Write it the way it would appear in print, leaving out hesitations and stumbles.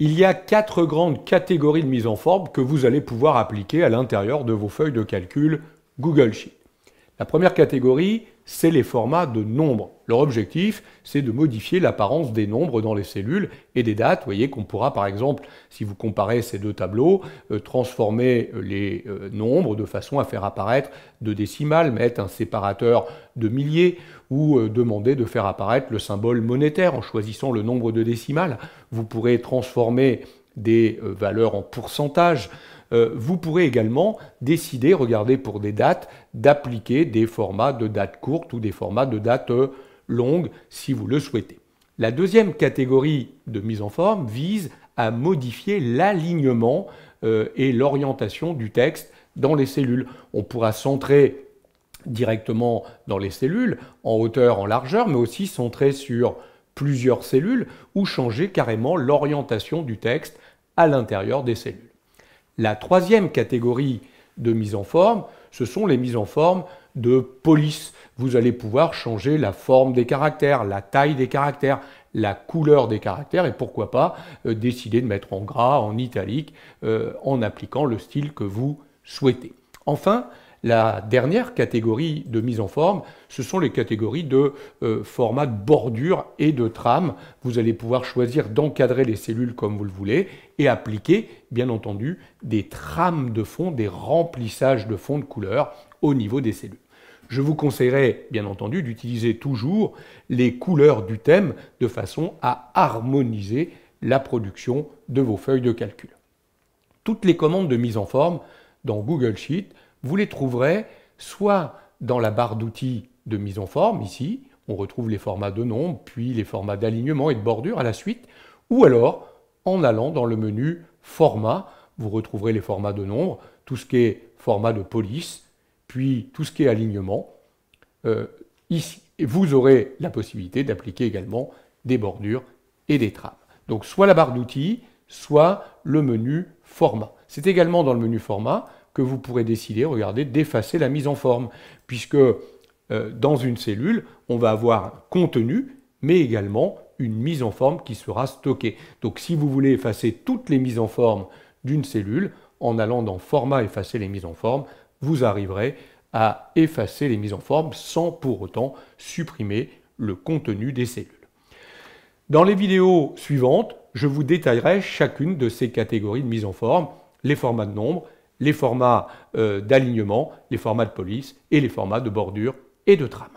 Il y a 4 grandes catégories de mise en forme que vous allez pouvoir appliquer à l'intérieur de vos feuilles de calcul Google Sheet. La première catégorie, c'est les formats de nombres. Leur objectif, c'est de modifier l'apparence des nombres dans les cellules et des dates. Vous voyez qu'on pourra, par exemple, si vous comparez ces deux tableaux, transformer les nombres de façon à faire apparaître deux décimales, mettre un séparateur de milliers ou demander de faire apparaître le symbole monétaire en choisissant le nombre de décimales. Vous pourrez transformer des valeurs en pourcentage. Vous pourrez également décider, regardez pour des dates, d'appliquer des formats de dates courtes ou des formats de dates longues si vous le souhaitez. La deuxième catégorie de mise en forme vise à modifier l'alignement et l'orientation du texte dans les cellules. On pourra centrer directement dans les cellules, en hauteur, en largeur, mais aussi centrer sur plusieurs cellules ou changer carrément l'orientation du texte à l'intérieur des cellules. La troisième catégorie de mise en forme, ce sont les mises en forme de police. Vous allez pouvoir changer la forme des caractères, la taille des caractères, la couleur des caractères et pourquoi pas décider de mettre en gras, en italique, en appliquant le style que vous souhaitez. Enfin, la dernière catégorie de mise en forme, ce sont les catégories de format de bordure et de trame. Vous allez pouvoir choisir d'encadrer les cellules comme vous le voulez et appliquer, bien entendu, des trames de fond, des remplissages de fond de couleur au niveau des cellules. Je vous conseillerais, bien entendu, d'utiliser toujours les couleurs du thème de façon à harmoniser la production de vos feuilles de calcul. Toutes les commandes de mise en forme dans Google Sheet, vous les trouverez soit dans la barre d'outils de mise en forme, ici, on retrouve les formats de nombres, puis les formats d'alignement et de bordure à la suite, ou alors en allant dans le menu Format, vous retrouverez les formats de nombres, tout ce qui est format de police, puis tout ce qui est alignement. Ici, et vous aurez la possibilité d'appliquer également des bordures et des trames. Donc soit la barre d'outils, soit le menu Format. C'est également dans le menu Format que vous pourrez décider, regardez, d'effacer la mise en forme, puisque dans une cellule, on va avoir un contenu, mais également une mise en forme qui sera stockée. Donc si vous voulez effacer toutes les mises en forme d'une cellule, en allant dans Format, effacer les mises en forme, vous arriverez à effacer les mises en forme sans pour autant supprimer le contenu des cellules. Dans les vidéos suivantes, je vous détaillerai chacune de ces catégories de mise en forme, les formats de nombres, les formats d'alignement, les formats de police et les formats de bordure et de trame.